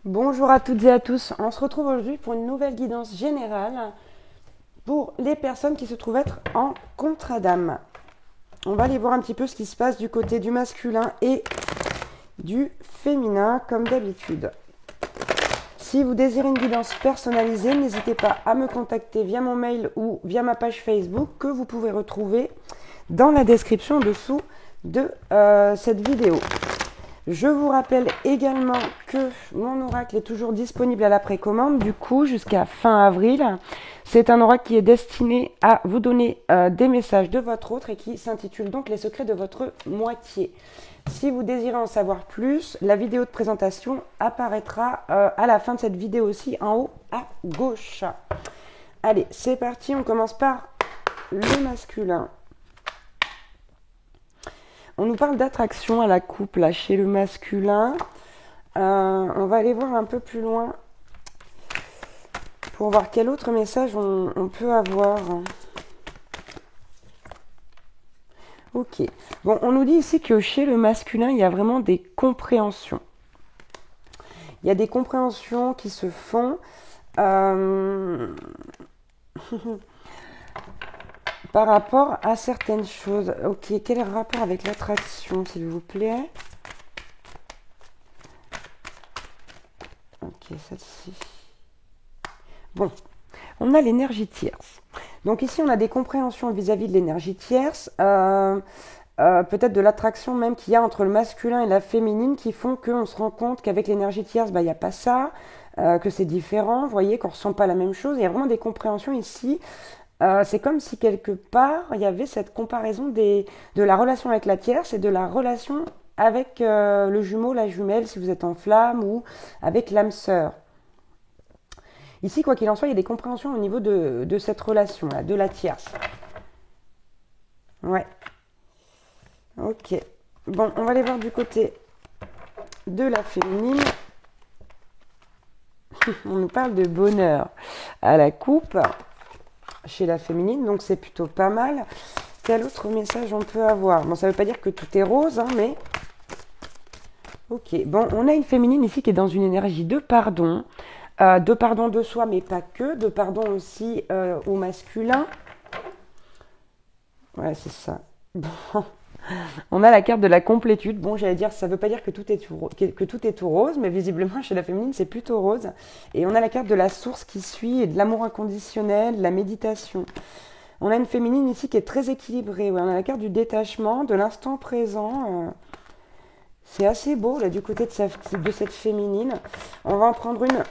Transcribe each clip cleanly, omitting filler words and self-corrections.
Bonjour à toutes et à tous, on se retrouve aujourd'hui pour une nouvelle guidance générale pour les personnes qui se trouvent être en contrat d'âme. On va aller voir un petit peu ce qui se passe du côté du masculin et du féminin comme d'habitude. Si vous désirez une guidance personnalisée, n'hésitez pas à me contacter via mon mail ou via ma page Facebook que vous pouvez retrouver dans la description dessous de cette vidéo. Je vous rappelle également que mon oracle est toujours disponible à la précommande, du coup jusqu'à fin avril. C'est un oracle qui est destiné à vous donner des messages de votre autre et qui s'intitule donc Les secrets de votre moitié. Si vous désirez en savoir plus, la vidéo de présentation apparaîtra à la fin de cette vidéo aussi en haut à gauche. Allez, c'est parti, on commence par le masculin. On nous parle d'attraction à la coupe là, chez le masculin. On va aller voir un peu plus loin pour voir quel autre message on peut avoir. Ok. Bon, on nous dit ici que chez le masculin, il y a vraiment des compréhensions. Il y a des compréhensions qui se font. Par rapport à certaines choses. Ok, quel est le rapport avec l'attraction, s'il vous plaît? Ok, celle-ci. Bon, on a l'énergie tierce. Donc ici, on a des compréhensions vis-à-vis de l'énergie tierce, peut-être de l'attraction même qu'il y a entre le masculin et la féminine qui font qu'on se rend compte qu'avec l'énergie tierce, il n'y a pas ça, que c'est différent, vous voyez, qu'on ne ressent pas la même chose. Il y a vraiment des compréhensions ici. C'est comme si quelque part, il y avait cette comparaison de la relation avec la tierce et de la relation avec le jumeau, la jumelle, si vous êtes en flamme, ou avec l'âme sœur. Ici, quoi qu'il en soit, il y a des compréhensions au niveau de cette relation-là, de la tierce. Ouais. Ok. Bon, on va aller voir du côté de la féminine. On nous parle de bonheur à la coupe chez la féminine, donc c'est plutôt pas mal. Quel autre message on peut avoir? Bon, ça ne veut pas dire que tout est rose, hein, mais... Ok, bon, on a une féminine ici qui est dans une énergie de pardon de soi, mais pas que, de pardon aussi au masculin. Ouais, c'est ça. Bon. On a la carte de la complétude. Bon, j'allais dire, ça ne veut pas dire que tout est tout rose, mais visiblement, chez la féminine, c'est plutôt rose. Et on a la carte de la source qui suit, et de l'amour inconditionnel, de la méditation. On a une féminine ici qui est très équilibrée. Ouais, on a la carte du détachement, de l'instant présent. C'est assez beau, là, du côté de cette féminine. On va en prendre une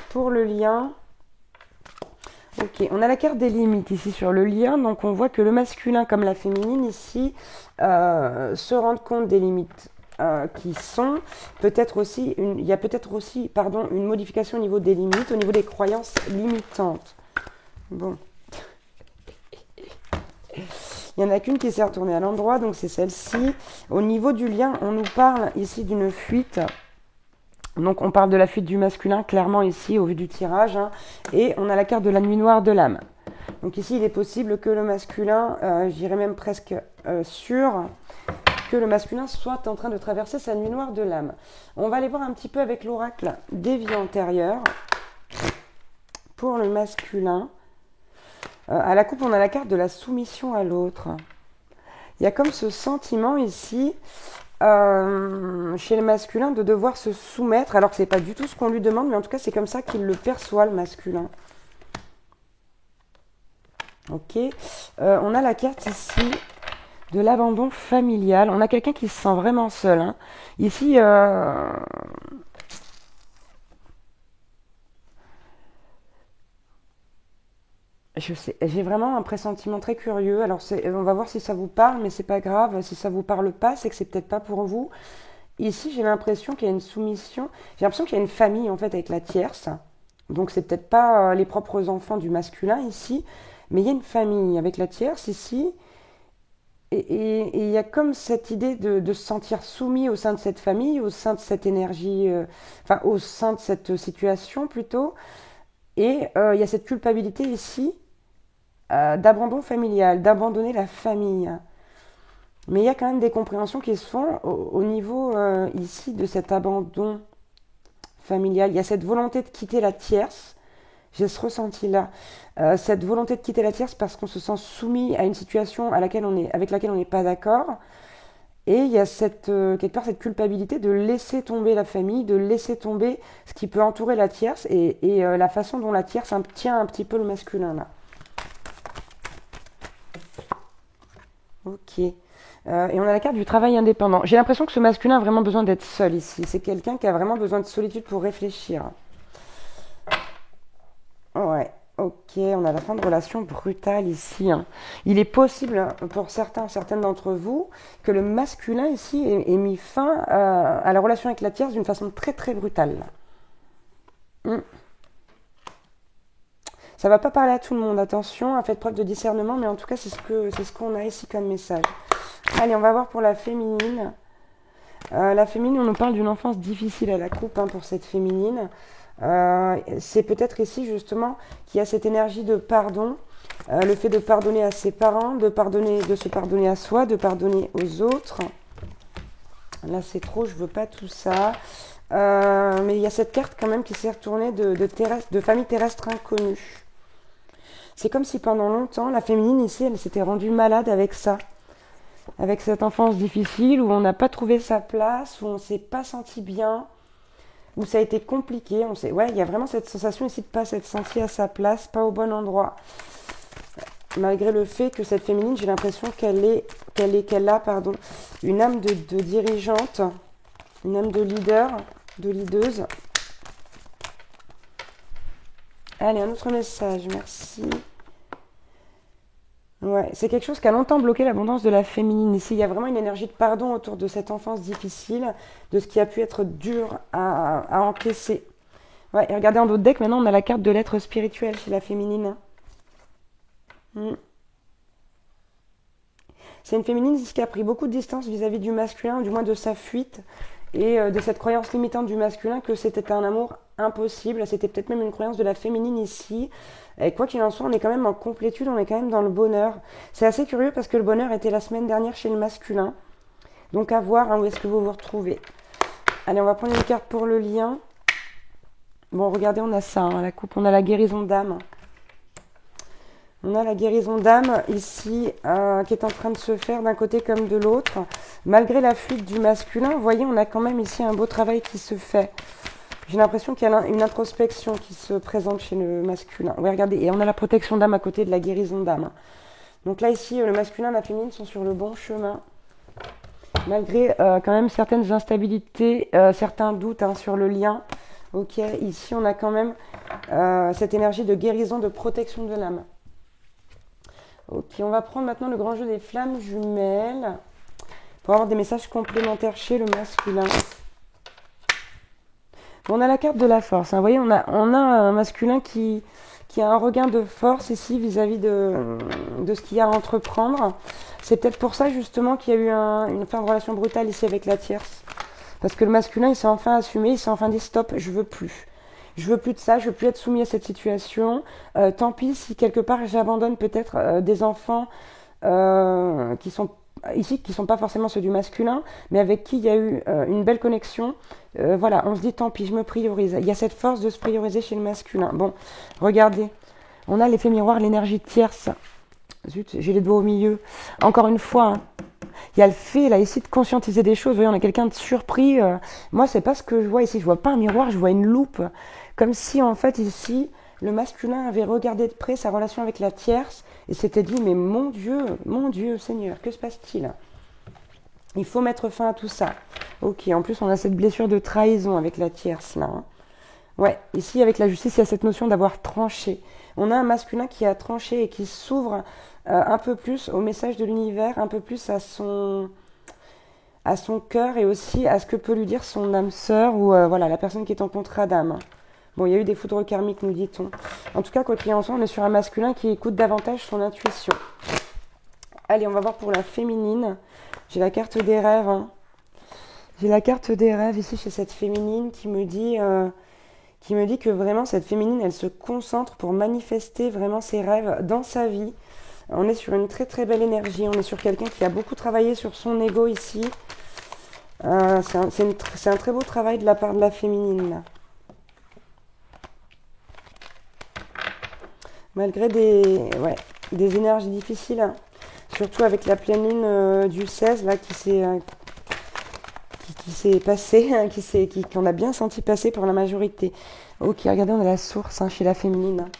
pour le lien. Ok, on a la carte des limites ici sur le lien, donc on voit que le masculin comme la féminine ici se rendent compte des limites qui sont peut-être aussi, il y a peut-être aussi, pardon, une modification au niveau des limites, au niveau des croyances limitantes. Bon. Il n'y en a qu'une qui s'est retournée à l'endroit, donc c'est celle-ci. Au niveau du lien, on nous parle ici d'une fuite. Donc on parle de la fuite du masculin, clairement ici, au vu du tirage. Hein, et on a la carte de la nuit noire de l'âme. Donc ici, il est possible que le masculin, j'irais même presque sûr, que le masculin soit en train de traverser sa nuit noire de l'âme. On va aller voir un petit peu avec l'oracle des vies antérieures. Pour le masculin, à la coupe, on a la carte de la soumission à l'autre. Il y a comme ce sentiment ici... chez le masculin de devoir se soumettre, alors que c'est pas du tout ce qu'on lui demande, mais en tout cas c'est comme ça qu'il le perçoit, le masculin. Ok, on a la carte ici de l'abandon familial. On a quelqu'un qui se sent vraiment seul. Hein. Ici, je sais, j'ai vraiment un pressentiment très curieux. Alors on va voir si ça vous parle, mais c'est pas grave. Si ça vous parle pas, c'est que c'est peut-être pas pour vous. Ici, j'ai l'impression qu'il y a une soumission. J'ai l'impression qu'il y a une famille en fait avec la tierce. Donc c'est peut-être pas les propres enfants du masculin ici, mais il y a une famille avec la tierce ici. Et il y a comme cette idée de se sentir soumis au sein de cette famille, au sein de cette énergie, enfin au sein de cette situation plutôt. Et il y a cette culpabilité ici d'abandon familial, d'abandonner la famille. Mais il y a quand même des compréhensions qui se font au niveau ici de cet abandon familiale. Il y a cette volonté de quitter la tierce. J'ai ce ressenti-là. Cette volonté de quitter la tierce parce qu'on se sent soumis à une situation avec laquelle on n'est pas d'accord. Et il y a quelque part cette culpabilité de laisser tomber la famille, de laisser tomber ce qui peut entourer la tierce et la façon dont la tierce tient un petit peu le masculin là. Ok. Et on a la carte du travail indépendant. J'ai l'impression que ce masculin a vraiment besoin d'être seul ici. C'est quelqu'un qui a vraiment besoin de solitude pour réfléchir. Ouais. Ok, on a la fin de relation brutale ici. Hein. Il est possible pour certaines d'entre vous que le masculin ici ait mis fin à la relation avec la tierce d'une façon très très brutale. Ça va pas parler à tout le monde, attention, faites preuve de discernement, mais en tout cas c'est ce qu'on a ici comme message. Allez, on va voir pour la féminine. La féminine, on nous parle d'une enfance difficile à la coupe pour cette féminine. C'est peut-être ici justement qu'il y a cette énergie de pardon, le fait de pardonner à ses parents, de se pardonner à soi, de pardonner aux autres. Là c'est trop, je veux pas tout ça. Mais il y a cette carte quand même qui s'est retournée de famille terrestre inconnue. C'est comme si pendant longtemps, la féminine ici, elle s'était rendue malade avec ça. Avec cette enfance difficile où on n'a pas trouvé sa place, où on ne s'est pas senti bien, où ça a été compliqué. Il y a vraiment cette sensation ici de ne pas s'être senti à sa place, pas au bon endroit. Malgré le fait que cette féminine, j'ai l'impression qu'elle a une âme de dirigeante, une âme de leader, de leaduse. Allez, un autre message, merci. Ouais, c'est quelque chose qui a longtemps bloqué l'abondance de la féminine. Ici, il y a vraiment une énergie de pardon autour de cette enfance difficile, de ce qui a pu être dur à encaisser. Ouais, et regardez en d'autres decks, maintenant on a la carte de l'être spirituel chez la féminine. C'est une féminine ici qui a pris beaucoup de distance vis-à-vis du masculin, du moins de sa fuite, et de cette croyance limitante du masculin que c'était un amour impossible. C'était peut-être même une croyance de la féminine ici. Et quoi qu'il en soit, on est quand même en complétude, on est quand même dans le bonheur. C'est assez curieux parce que le bonheur était la semaine dernière chez le masculin. Donc à voir où est-ce que vous vous retrouvez. Allez, on va prendre une carte pour le lien. Bon, regardez, on a ça, la coupe, on a la guérison d'âme. On a la guérison d'âme ici qui est en train de se faire d'un côté comme de l'autre. Malgré la fuite du masculin, vous voyez, on a quand même ici un beau travail qui se fait. J'ai l'impression qu'il y a une introspection qui se présente chez le masculin. Oui, regardez, et on a la protection d'âme à côté de la guérison d'âme. Donc là, ici, le masculin et la féminine sont sur le bon chemin. Malgré quand même certaines instabilités, certains doutes sur le lien. Ok, ici, on a quand même cette énergie de guérison, de protection de l'âme. Ok, on va prendre maintenant le grand jeu des flammes jumelles pour avoir des messages complémentaires chez le masculin. On a la carte de la force. Vous voyez, on a un masculin qui a un regain de force ici vis-à-vis de ce qu'il y a à entreprendre. C'est peut-être pour ça justement qu'il y a eu une fin de relation brutale ici avec la tierce. Parce que le masculin, il s'est enfin assumé, il s'est enfin dit stop, je veux plus. Je veux plus de ça, je veux plus être soumis à cette situation. Tant pis si quelque part j'abandonne peut-être des enfants qui sont pas forcément ceux du masculin, mais avec qui il y a eu une belle connexion. Voilà, on se dit tant pis, je me priorise. Il y a cette force de se prioriser chez le masculin. Bon, regardez, on a l'effet miroir, l'énergie tierce. Zut, j'ai les doigts au milieu. Encore une fois, il y a le fait là ici de conscientiser des choses. Vous voyez, on a quelqu'un de surpris. Moi, c'est pas ce que je vois ici. Je vois pas un miroir, je vois une loupe. Comme si en fait ici, le masculin avait regardé de près sa relation avec la tierce et s'était dit mais mon Dieu Seigneur, que se passe-t-il? Il faut mettre fin à tout ça. Ok, en plus on a cette blessure de trahison avec la tierce là. Ouais, ici avec la justice, il y a cette notion d'avoir tranché. On a un masculin qui a tranché et qui s'ouvre un peu plus au message de l'univers, un peu plus à son cœur et aussi à ce que peut lui dire son âme sœur ou voilà, la personne qui est en contrat d'âme. Bon, il y a eu des foudres karmiques, nous dit-on. En tout cas, quoi qu'il en soit, on est sur un masculin qui écoute davantage son intuition. Allez, on va voir pour la féminine. J'ai la carte des rêves. J'ai la carte des rêves ici chez cette féminine qui me dit que vraiment cette féminine, elle se concentre pour manifester vraiment ses rêves dans sa vie. On est sur une très très belle énergie. On est sur quelqu'un qui a beaucoup travaillé sur son ego ici. C'est un très beau travail de la part de la féminine là. Malgré des énergies difficiles, hein. Surtout avec la pleine lune du 16 là, qui s'est passée, hein, qu'on a bien senti passer pour la majorité. Ok, regardez, on a la source, hein, chez la féminine.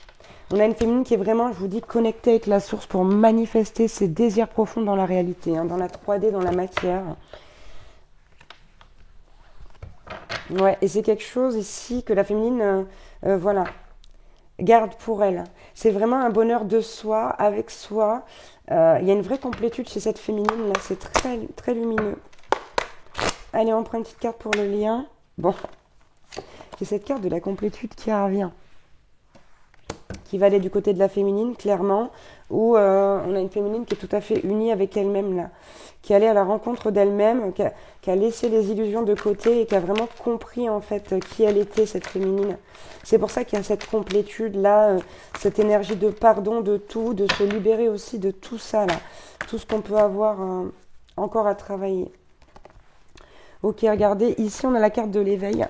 On a une féminine qui est vraiment, je vous dis, connectée avec la source pour manifester ses désirs profonds dans la réalité, hein, dans la 3D, dans la matière. Ouais, et c'est quelque chose ici que la féminine, voilà, garde pour elle. C'est vraiment un bonheur de soi, avec soi. Il y a une vraie complétude chez cette féminine, là, c'est très, très lumineux. Allez, on prend une petite carte pour le lien. Bon, c'est cette carte de la complétude qui revient, qui va aller du côté de la féminine, clairement, où on a une féminine qui est tout à fait unie avec elle-même, là, qui est allée à la rencontre d'elle-même, qui a laissé les illusions de côté et qui a vraiment compris, en fait, qui elle était, cette féminine. C'est pour ça qu'il y a cette complétude-là, cette énergie de pardon de tout, de se libérer aussi de tout ça, là, tout ce qu'on peut avoir encore à travailler. Ok, regardez, ici on a la carte de l'éveil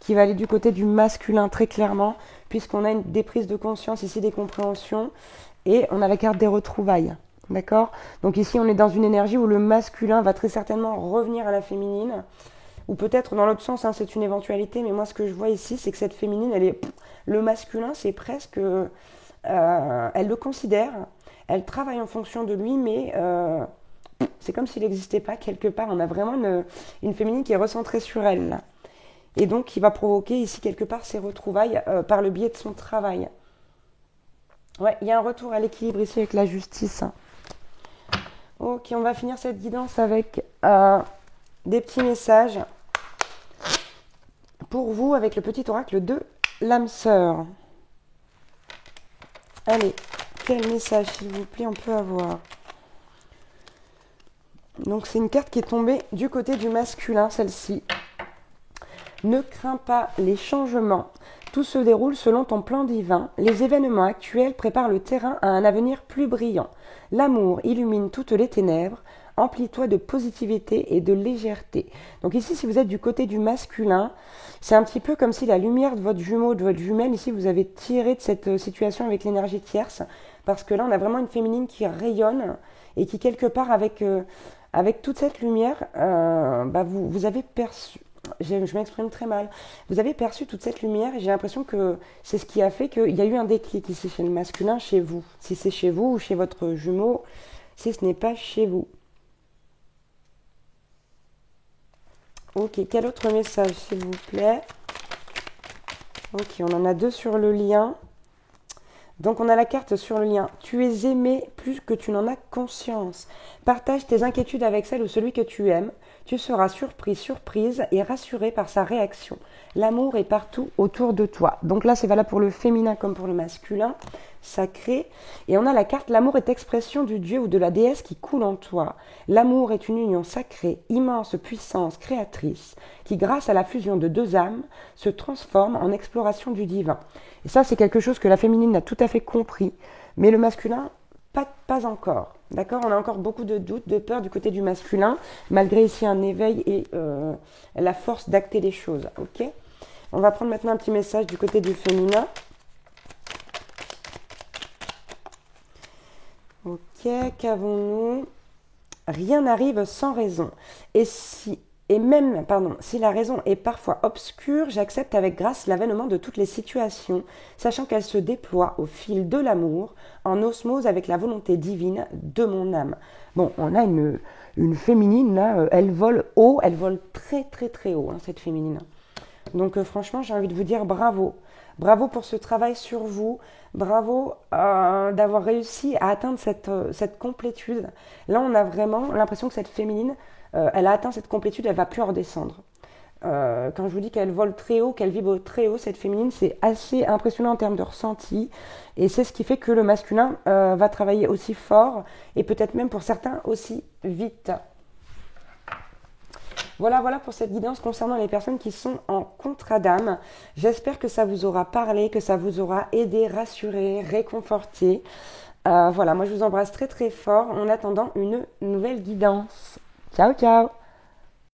qui va aller du côté du masculin très clairement, puisqu'on a des prises de conscience ici, des compréhensions, et on a la carte des retrouvailles, d'accord? Donc ici on est dans une énergie où le masculin va très certainement revenir à la féminine, ou peut-être dans l'autre sens, hein, c'est une éventualité, mais moi ce que je vois ici, c'est que cette féminine, le masculin, c'est presque, elle le considère, elle travaille en fonction de lui, mais c'est comme s'il n'existait pas quelque part. On a vraiment une féminine qui est recentrée sur elle, là. Et donc qui va provoquer ici quelque part ses retrouvailles par le biais de son travail. Ouais, il y a un retour à l'équilibre ici avec la justice. Ok, on va finir cette guidance avec des petits messages pour vous avec le petit oracle de l'âme sœur. Allez, quel message s'il vous plaît on peut avoir? Donc c'est une carte qui est tombée du côté du masculin, celle-ci. Ne crains pas les changements. Tout se déroule selon ton plan divin. Les événements actuels préparent le terrain à un avenir plus brillant. L'amour illumine toutes les ténèbres. Emplis-toi de positivité et de légèreté. Donc ici, si vous êtes du côté du masculin, c'est un petit peu comme si la lumière de votre jumeau, de votre jumelle, ici, vous avez tiré de cette situation avec l'énergie tierce. Parce que là, on a vraiment une féminine qui rayonne et qui, quelque part, avec toute cette lumière, vous avez perçu, je m'exprime très mal, vous avez perçu toute cette lumière et j'ai l'impression que c'est ce qui a fait qu'il y a eu un déclic ici chez le masculin, chez vous. Si c'est chez vous ou chez votre jumeau, si ce n'est pas chez vous. Ok, quel autre message s'il vous plaît? Ok, on en a deux sur le lien. Donc on a la carte sur le lien. Tu es aimé plus que tu n'en as conscience. Partage tes inquiétudes avec celle ou celui que tu aimes. Tu seras surprise et rassuré par sa réaction. L'amour est partout autour de toi. Donc là c'est valable pour le féminin comme pour le masculin. Sacré. Et on a la carte l'amour est expression du dieu ou de la déesse qui coule en toi. L'amour est une union sacrée, immense puissance créatrice, qui grâce à la fusion de deux âmes se transforme en exploration du divin. Et ça, c'est quelque chose que la féminine a tout à fait compris, mais le masculin, pas encore. D'accord? On a encore beaucoup de doutes, de peur du côté du masculin, malgré ici un éveil et la force d'acter les choses. Ok? On va prendre maintenant un petit message du côté du féminin. Ok, qu'avons-nous? Rien n'arrive sans raison. Si la raison est parfois obscure, j'accepte avec grâce l'avènement de toutes les situations, sachant qu'elles se déploient au fil de l'amour, en osmose avec la volonté divine de mon âme. Bon, on a une féminine, là, elle vole haut, elle vole très très très haut, hein, cette féminine. Donc franchement, j'ai envie de vous dire bravo. Bravo pour ce travail sur vous. Bravo d'avoir réussi à atteindre cette complétude. Là, on a vraiment l'impression que cette féminine, elle a atteint cette complétude, elle ne va plus en redescendre. Quand je vous dis qu'elle vole très haut, qu'elle vibre très haut, cette féminine, c'est assez impressionnant en termes de ressenti. Et c'est ce qui fait que le masculin va travailler aussi fort et peut-être même pour certains aussi vite. Voilà pour cette guidance concernant les personnes qui sont en contrat d'âme. J'espère que ça vous aura parlé, que ça vous aura aidé, rassuré, réconforté. Moi je vous embrasse très très fort en attendant une nouvelle guidance. Ciao, ciao!